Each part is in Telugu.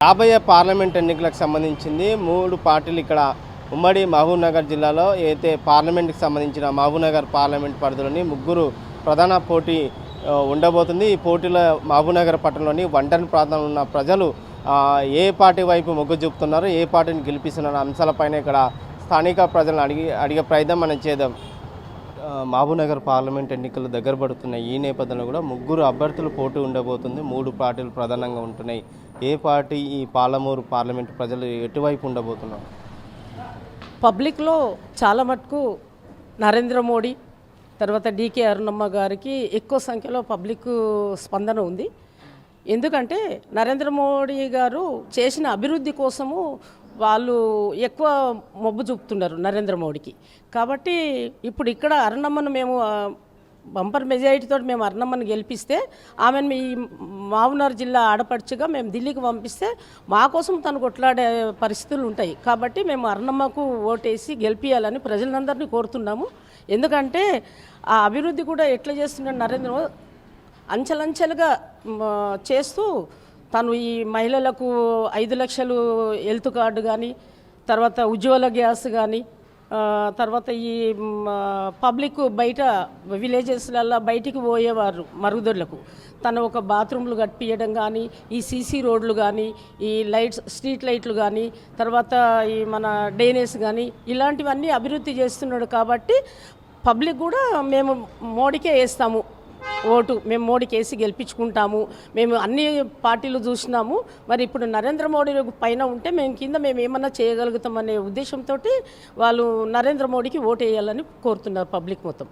రాబోయే పార్లమెంట్ ఎన్నికలకు సంబంధించింది 3 పార్టీలు ఇక్కడ ఉమ్మడి మహబూబ్నగర్ జిల్లాలో అయితే పార్లమెంట్కి సంబంధించిన మహబూబ్నగర్ పార్లమెంట్ పరిధిలోని 3 ప్రధాన పోటీ ఉండబోతుంది. ఈ పోటీలో మహబూబ్నగర్ పట్టణంలోని వంటన్ ప్రాంతంలో ఉన్న ప్రజలు ఏ పార్టీ వైపు మొగ్గు చూపుతున్నారు, ఏ పార్టీని గెలిపిస్తున్నారు అంశాలపైన ఇక్కడ స్థానిక ప్రజలను అడిగే ప్రయత్నం మనం చేద్దాం. మహబూబ్నగర్ పార్లమెంట్ ఎన్నికలు దగ్గర పడుతున్న ఈ నేపథ్యంలో కూడా 3 అభ్యర్థులు పోటీ ఉండబోతుంది. 3 పార్టీలు ప్రధానంగా ఉంటున్నాయి. ఏ పార్టీ ఈ పాలమూరు పార్లమెంట్ ప్రజలు ఎటువైపు ఉండబోతున్నారు? పబ్లిక్లో చాలా మటుకు నరేంద్ర మోడీ తర్వాత డీకే అరుణమ్మ గారికి ఎక్కువ సంఖ్యలో పబ్లిక్ స్పందన ఉంది. ఎందుకంటే నరేంద్ర మోడీ గారు చేసిన అభివృద్ధి కోసము వాళ్ళు ఎక్కువ మొగ్గు చూపుతున్నారు నరేంద్ర మోడీకి. కాబట్టి ఇప్పుడు ఇక్కడ అరుణమ్మను మేము బంపర్ మెజారిటీతో మేము అరుణమ్మను గెలిపిస్తే ఆమెను ఈ మహబూబ్నగర్ జిల్లా ఆడపడుచుగా మేము ఢిల్లీకి పంపిస్తే మా కోసం తను కొట్లాడే పరిస్థితులు ఉంటాయి. కాబట్టి మేము అరుణమ్మకు ఓటేసి గెలిపించాలని ప్రజలందరినీ కోరుతున్నాము. ఎందుకంటే ఆ అభివృద్ధి కూడా ఎట్లా చేస్తున్నాడు నరేంద్ర మోదీ అంచెలంచెలుగా చేస్తూ తను ఈ మహిళలకు 5 లక్షలు హెల్త్ కార్డు కానీ, తర్వాత ఉజ్వల గ్యాస్ కానీ, తర్వాత ఈ పబ్లిక్ బయట విలేజెస్లలో బయటికి పోయేవారు మరుగుదొడ్లకు తను ఒక బాత్రూమ్లు కట్టియడం కానీ, ఈ సీసీ రోడ్లు కానీ, ఈ లైట్స్ స్ట్రీట్ లైట్లు కానీ, తర్వాత ఈ మన డ్రైనేజ్ కానీ ఇలాంటివన్నీ అభివృద్ధి చేస్తున్నాడు. కాబట్టి పబ్లిక్ కూడా మేము మోడీకే వేస్తాము ఓటు, మేము మోడీకి వేసి గెలిపించుకుంటాము. మేము అన్ని పార్టీలు చూసినాము, మరి ఇప్పుడు నరేంద్ర మోడీ పైన ఉంటే మేము కింద మేము ఏమన్నా చేయగలుగుతామనే ఉద్దేశంతో వాళ్ళు నరేంద్ర మోడీకి ఓటు వేయాలని కోరుతున్నారు పబ్లిక్ మొత్తం.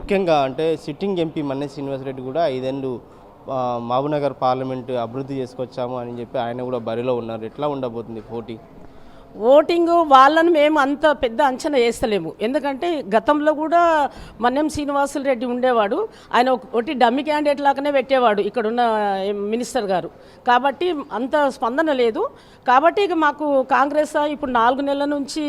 ముఖ్యంగా అంటే సిట్టింగ్ ఎంపీ మన్నె శ్రీనివాసరెడ్డి కూడా 5 ఏళ్ళు మహబూబ్నగర్ పార్లమెంటు అభివృద్ధి చేసుకొచ్చాము అని చెప్పి ఆయన కూడా బరిలో ఉన్నారు. ఎట్లా ఉండబోతుంది పోటీ? ఓటింగు వాళ్ళని మేము అంత పెద్ద అంచనా వేస్తలేము. ఎందుకంటే గతంలో కూడా మన్నెం శ్రీనివాసులు రెడ్డి ఉండేవాడు, ఆయన ఒకటి డమ్మి క్యాండిడేట్ లాగానే పెట్టేవాడు ఇక్కడున్న మినిస్టర్ గారు. కాబట్టి అంత స్పందన లేదు. కాబట్టి ఇక మాకు కాంగ్రెస్ ఇప్పుడు 4 నెలల నుంచి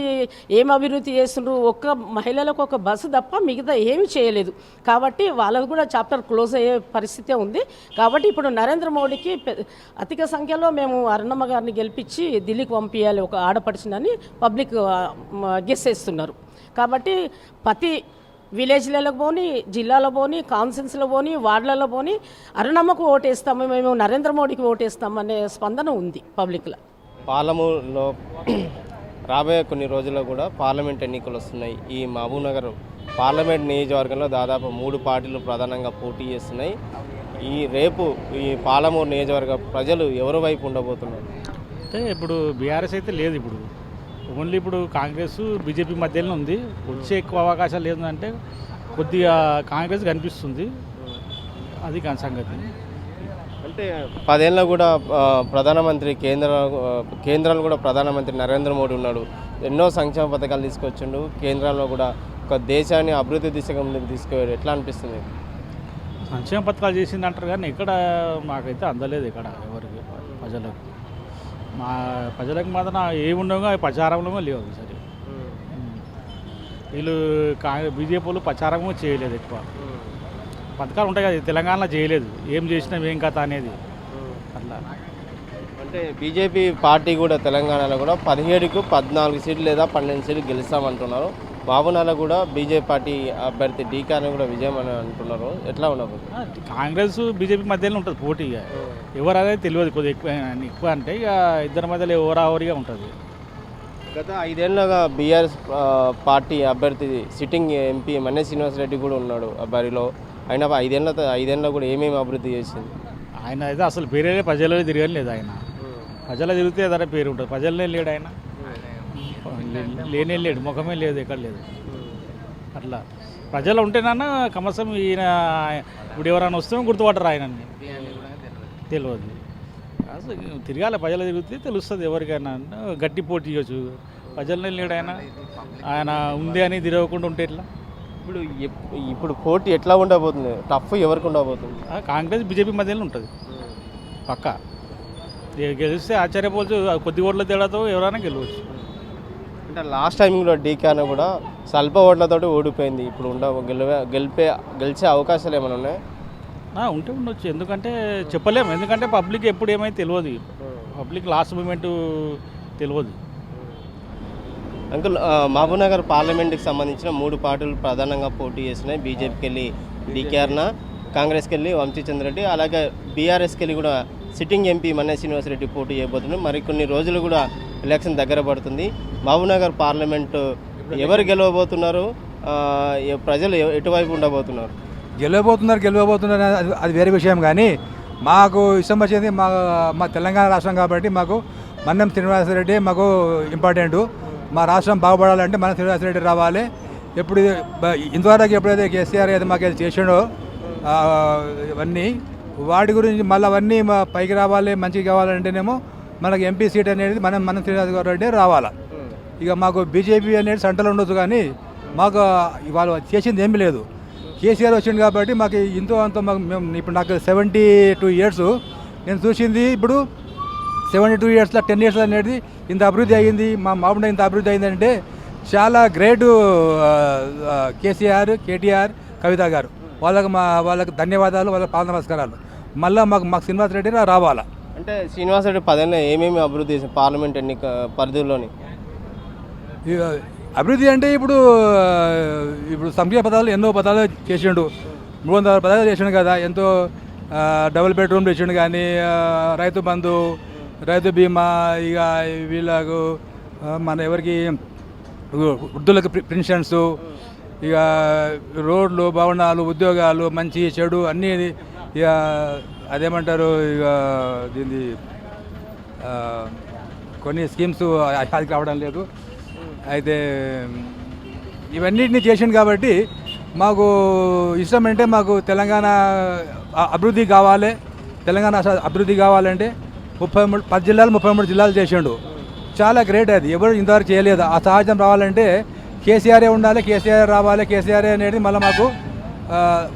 ఏం అభివృద్ధి చేస్తున్నారు, ఒక్క మహిళలకు ఒక బస్సు తప్ప మిగతా ఏమీ చేయలేదు. కాబట్టి వాళ్ళకు కూడా చాప్టర్ క్లోజ్ అయ్యే పరిస్థితే ఉంది. కాబట్టి ఇప్పుడు నరేంద్ర మోడీకి అధిక సంఖ్యలో మేము అరుణమ్మ గారిని గెలిపించి ఢిల్లీకి పంపించాలి ఒక ఆడపడిచిందని పబ్లిక్ గెస్ చేస్తున్నారు. కాబట్టి ప్రతి విలేజ్లలో పోని, జిల్లాలో పోని, కాన్సెన్స్లో పోని, వార్డులలో పోని అరుణమ్మకు ఓటేస్తాము, మేము నరేంద్ర మోడీకి ఓటేస్తాము అనే స్పందన ఉంది పబ్లిక్లో. పాలమూరులో రాబోయే కొన్ని రోజుల్లో కూడా పార్లమెంట్ ఎన్నికలు వస్తున్నాయి. ఈ మహబూబ్నగర్ పార్లమెంట్ నియోజకవర్గంలో దాదాపు 3 పార్టీలు ప్రధానంగా పోటీ చేస్తున్నాయి. రేపు ఈ పాలమూరు నియోజకవర్గ ప్రజలు ఎవరి వైపు ఉండబోతున్నారు? అంటే ఇప్పుడు బీఆర్ఎస్ అయితే లేదు, ఇప్పుడు ఓన్లీ ఇప్పుడు కాంగ్రెస్ బీజేపీ మధ్యలో ఉంది. వచ్చే ఎక్కువ అవకాశాలు ఏంటంటే కొద్దిగా కాంగ్రెస్ కనిపిస్తుంది, అది సంగతి. అంటే 10 ఏళ్ళలో కూడా ప్రధానమంత్రి కేంద్రంలో కూడా ప్రధానమంత్రి నరేంద్ర మోడీ ఉన్నాడు. ఎన్నో సంక్షేమ పథకాలు తీసుకొచ్చిండు. కేంద్రంలో కూడా ఒక దేశాన్ని అభివృద్ధి దిశగా తీసుకువెళ్ళి ఎట్లా అనిపిస్తుంది? సంక్షేమ పథకాలు చేసింది అంటారు కానీ ఇక్కడ మాకైతే అందలేదు. ఇక్కడ ఎవరికి ప్రజలకు మా ప్రజలకు మాత్రం ఏముండగా ప్రచారంలో లేవు. సరే వీళ్ళు బీజేపీ వాళ్ళు ప్రచారము చేయలేదు, ఎక్కువ పథకాలు ఉంటాయి కదా తెలంగాణలో చేయలేదు. ఏం చేసినా ఏం కథ అనేది అట్లా. అంటే బీజేపీ పార్టీ కూడా తెలంగాణలో కూడా 17కు 14 సీట్లు లేదా 12 సీట్లు గెలుస్తామంటున్నారు. బాబునాల కూడా బీజేపీ పార్టీ అభ్యర్థి డీకాని కూడా విజయం అని అంటున్నారు. ఎట్లా ఉండబోతుంది? కాంగ్రెస్ బీజేపీ మధ్యలో ఉంటుంది పోటీ. ఎవరు అనేది తెలియదు, కొద్దిగా ఎక్కువ అంటే ఇక ఇద్దరి మధ్యలో ఓవరావరిగా ఉంటుంది. గత 5 ఏళ్ళగా బీఆర్ఎస్ పార్టీ అభ్యర్థి సిట్టింగ్ ఎంపీ మన్నె శ్రీనివాసరెడ్డి కూడా ఉన్నాడు ఆ బరిలో. అయినా 5 ఏళ్ళలో కూడా ఏమేమి అభివృద్ధి చేసింది? ఆయన అయితే అసలు పేరే ప్రజల్లో తిరగలేదు. ఆయన ప్రజల్లో తిరిగితే ఏదైనా పేరు ఉంటుంది, ప్రజలనే లేడు. ఆయన లేనే లేడు, ముఖమే లేదు, ఎక్కడ లేదు. అట్లా ప్రజలు ఉంటేనన్నా కమసం ఈయన ఇప్పుడు ఎవరైనా వస్తే గుర్తుపట్టరు ఆయనని, తెలియదు. అసలు తిరగాలి, ప్రజలు తిరిగితే తెలుస్తుంది ఎవరికైనా. గట్టి పోటీ చేయొచ్చు, ప్రజలనే లేడు. ఆయన ఉంది అని తిరగకుండా ఉంటే ఎట్లా? ఇప్పుడు పోటీ ఎట్లా ఉండబోతుంది? టఫ్ ఎవరికి ఉండబోతుంది? కాంగ్రెస్ బీజేపీ మధ్యలో ఉంటుంది పక్క. గెలిస్తే ఆశ్చర్యపోవచ్చు, కొద్ది ఓట్ల తేడాతో ఎవరైనా గెలవచ్చు. అంటే లాస్ట్ టైం కూడా డీకాన కూడా స్వల్ప ఓట్లతో ఓడిపోయింది. ఇప్పుడు గెలిచే అవకాశాలు ఏమైనా ఉన్నాయి? ఉంటే ఉండొచ్చు, ఎందుకంటే చెప్పలేము. ఎందుకంటే పబ్లిక్ ఎప్పుడు ఏమైతే తెలియదు. పబ్లిక్ లాస్ట్ మూమెంట్ తెలియదు. అంకుల్, మహబూబ్నగర్ పార్లమెంట్కి సంబంధించిన 3 పార్టీలు ప్రధానంగా పోటీ చేస్తున్నాయి. బీజేపీకి వెళ్ళి డీకే అరుణ, కాంగ్రెస్కి వెళ్ళి వంశీచంద్రెడ్డి, అలాగే బీఆర్ఎస్కి వెళ్ళి కూడా సిట్టింగ్ ఎంపీ మన్నె శ్రీనివాసరెడ్డి పోటీ చేయబోతున్నారు. మరికొన్ని రోజులు కూడా ఎలక్షన్ దగ్గర పడుతుంది. మహబూబ్నగర్ పార్లమెంటు ఎవరు గెలవబోతున్నారు? ప్రజలు ఎటువైపు ఉండబోతున్నారు? గెలవబోతున్నారు అది వేరే విషయం. కానీ మాకు ఇష్టం వచ్చేది మా తెలంగాణ రాష్ట్రం కాబట్టి మాకు మన్నెం శ్రీనివాసరెడ్డి మాకు ఇంపార్టెంటు. మా రాష్ట్రం బాగుపడాలంటే మన్నెం శ్రీనివాసరెడ్డి రావాలి. ఇంతవరకు ఎప్పుడైతే కేసీఆర్ అయితే మాకు చేసిండో ఇవన్నీ వాటి గురించి మళ్ళీ అవన్నీ పైకి రావాలి, మంచిగా కావాలంటేనేమో మనకు ఎంపీ సీట్ అనేది మన్నెం శ్రీనివాసరెడ్డి రావాలి. ఇక మాకు బీజేపీ అనేది సెంట్రల్ ఉండొచ్చు, కానీ మాకు వాళ్ళు చేసింది ఏమీ లేదు. కేసీఆర్ వచ్చింది కాబట్టి మాకు ఇంతో అంత మేము ఇప్పుడు నాకు 72 ఇయర్స్ నేను చూసింది. ఇప్పుడు 72 ఇయర్స్లో 10 ఇయర్స్ అనేది ఇంత అభివృద్ధి అయ్యింది. మా మామూలుగా ఇంత అభివృద్ధి అయిందంటే చాలా గ్రేట్ కేసీఆర్, కేటీఆర్, కవిత గారు. వాళ్ళకి ధన్యవాదాలు, వాళ్ళకి పాద నమస్కారాలు. మళ్ళీ మాకు శ్రీనివాసరెడ్డి రావాలా. అంటే శ్రీనివాసరెడ్డి 10 ఏళ్ళలో ఏమేమి అభివృద్ధి చేసిన పార్లమెంట్ ఎన్నిక పరిధిలోని? అభివృద్ధి అంటే ఇప్పుడు సంక్షేమ పదాలు ఎన్నో పదాలు చేసిండు. 300 పదాలు చేసిండు కదా. ఎంతో డబుల్ బెడ్రూమ్లు ఇచ్చిండు, కానీ రైతు బంధు, రైతు బీమా, ఇక వీళ్ళకు మన ఎవరికి వృద్ధులకు పెన్షన్స్, ఇక రోడ్లు, భవనాలు, ఉద్యోగాలు, మంచి చెడు అన్నీ, ఇక అదేమంటారు, ఇక దీన్ని కొన్ని స్కీమ్స్ అది రావడం లేదు. అయితే ఇవన్నిటిని చేసిండు కాబట్టి మాకు ఇష్టం. అంటే మాకు తెలంగాణ అభివృద్ధి కావాలి. తెలంగాణ అభివృద్ధి కావాలంటే 10 జిల్లాలు 33 జిల్లాలు చేసిండు. చాలా గ్రేట్. అది ఎవరు ఇంతవరకు చేయలేదు. ఆ సహజం రావాలంటే కేసీఆరే ఉండాలి, కేసీఆర్ రావాలి. కేసీఆర్ అనేది మళ్ళీ మాకు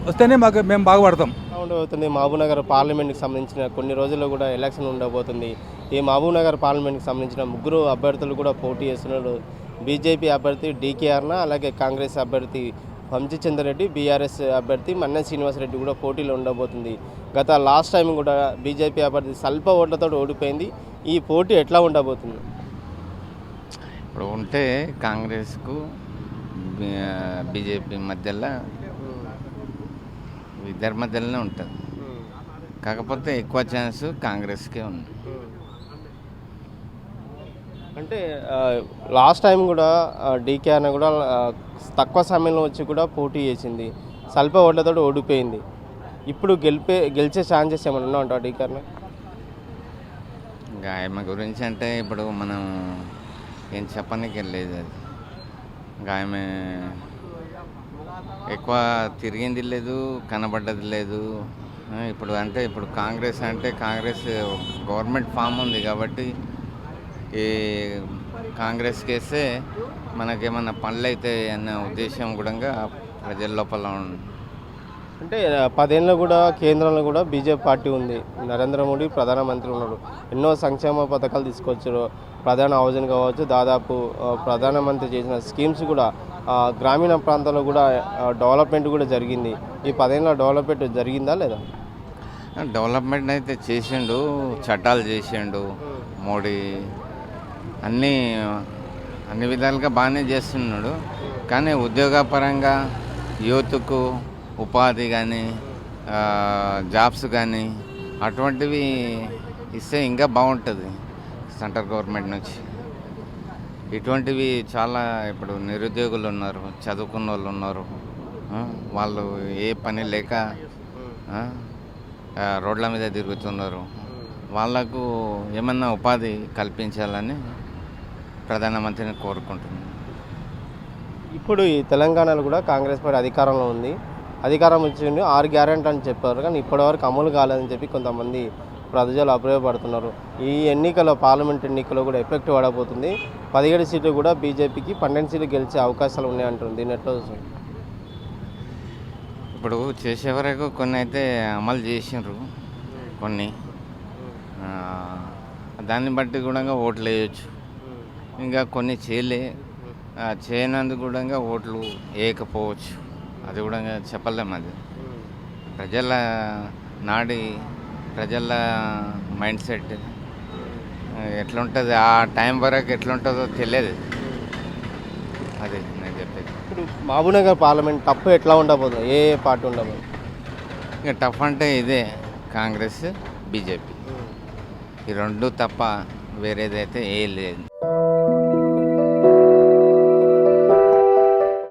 వస్తేనే మేము బాగుపడతాం. ఉండబోతుంది మహబూబ్నగర్ పార్లమెంట్కి సంబంధించిన కొన్ని రోజుల్లో కూడా ఎలక్షన్ ఉండబోతుంది. ఈ మహబూబ్నగర్ పార్లమెంట్కి సంబంధించిన 3 అభ్యర్థులు కూడా పోటీ చేస్తున్నారు. బీజేపీ అభ్యర్థి డీకే అరుణ, అలాగే కాంగ్రెస్ అభ్యర్థి వంశీచంద్రెడ్డి, బీఆర్ఎస్ అభ్యర్థి మన్నె శ్రీనివాసరెడ్డి కూడా పోటీలో ఉండబోతుంది. గత లాస్ట్ టైం కూడా బీజేపీ అభ్యర్థి స్వల్ప ఓట్లతో ఓడిపోయింది. ఈ పోటీ ఎట్లా ఉండబోతుంది? ఇప్పుడు ఉంటే కాంగ్రెస్కు బీజేపీ మధ్యలో ఇద్దరి మధ్యలోనే ఉంటుంది. కాకపోతే ఎక్కువ ఛాన్స్ కాంగ్రెస్కే ఉంది. అంటే లాస్ట్ టైం కూడా డీకే అన్న కూడా తక్కువ సమయంలో వచ్చి కూడా పోటీ చేసింది, స్వల్ప ఓట్లతో ఓడిపోయింది. ఇప్పుడు గెలిచే ఛాన్సెస్ ఏమైనా ఉన్నాయంట డీకే అన్న? ఇంకా ఆమె గురించి అంటే ఇప్పుడు మనం ఏం చెప్పడానికి లేదు. అది ఇంకా ఆమె ఎక్కువ తిరిగింది లేదు, కనబడ్డది లేదు. ఇప్పుడు కాంగ్రెస్ అంటే కాంగ్రెస్ గవర్నమెంట్ ఫామ్ ఉంది కాబట్టి ఈ కాంగ్రెస్కి వేస్తే మనకేమన్నా పనులు అయితే అన్న ఉద్దేశం కూడా ప్రజల లోపల ఉంది. అంటే 10 ఏళ్ళలో కూడా కేంద్రంలో కూడా బీజేపీ పార్టీ ఉంది. నరేంద్ర మోడీ ప్రధానమంత్రి ఉన్నారు. ఎన్నో సంక్షేమ పథకాలు తీసుకొచ్చారు. ప్రధాన హౌసింగ్ కావచ్చు, దాదాపు ప్రధానమంత్రి చేసిన స్కీమ్స్ కూడా గ్రామీణ ప్రాంతాల్లో కూడా డెవలప్మెంట్ కూడా జరిగింది. ఈ 10 ఏళ్ళ డెవలప్మెంట్ జరిగిందా లేదా? డెవలప్మెంట్ అయితే చేసిండు, చట్టాలు చేసిండు మోడీ. అన్ని విధాలుగా బాగానే చేస్తున్నాడు. కానీ ఉద్యోగపరంగా యూత్కు ఉపాధి కానీ జాబ్స్ కానీ అటువంటివి ఇస్తే ఇంకా బాగుంటుంది సెంట్రల్ గవర్నమెంట్ నుంచి. ఇటువంటివి చాలా ఇప్పుడు నిరుద్యోగులు ఉన్నారు, చదువుకున్న వాళ్ళు ఉన్నారు. వాళ్ళు ఏ పని లేక రోడ్ల మీద తిరుగుతున్నారు. వాళ్లకు ఏమన్నా ఉపాధి కల్పించాలని ప్రధానమంత్రిని కోరుకుంటున్నాను. ఇప్పుడు ఈ తెలంగాణలో కూడా కాంగ్రెస్ పార్టీ అధికారంలో ఉంది. అధికారం వచ్చింది 6 గ్యారెంటీ అని చెప్పారు, కానీ ఇప్పటివరకు అమలు కాలేదని చెప్పి కొంతమంది ప్రజలు అభిప్రాయపడుతున్నారు. ఈ ఎన్నికల్లో పార్లమెంట్ ఎన్నికల్లో కూడా ఎఫెక్ట్ పడబోతుంది. 17 సీట్లు కూడా బీజేపీకి, 12 సీట్లు గెలిచే అవకాశాలు ఉన్నాయంటుంది. దీన్ని ఎట్లా చూస్తుంది? ఇప్పుడు చేసే వరకు కొన్ని అయితే అమలు చేసిండ్రు, కొన్ని దాన్ని బట్టి కూడా ఓట్లు వేయచ్చు. ఇంకా కొన్ని చేయనందుకు కూడా ఓట్లు వేయకపోవచ్చు. అది కూడా చెప్పలేము. అది ప్రజల నాడి, ప్రజల మైండ్ సెట్. ఎట్లుంటుంది ఆ టైం వరకు ఎట్లుంటుందో తెలియదు. అది నేను చెప్పేది. ఇప్పుడు మహబూబ్నగర్ పార్లమెంట్ టఫ్ ఎట్లా ఉండబోతుంది, ఏ పార్టీ ఉండబోతుంది? ఇక టఫ్ అంటే ఇదే కాంగ్రెస్ బీజేపీ, ఈ రెండు తప్ప వేరేదైతే ఏ లేదు.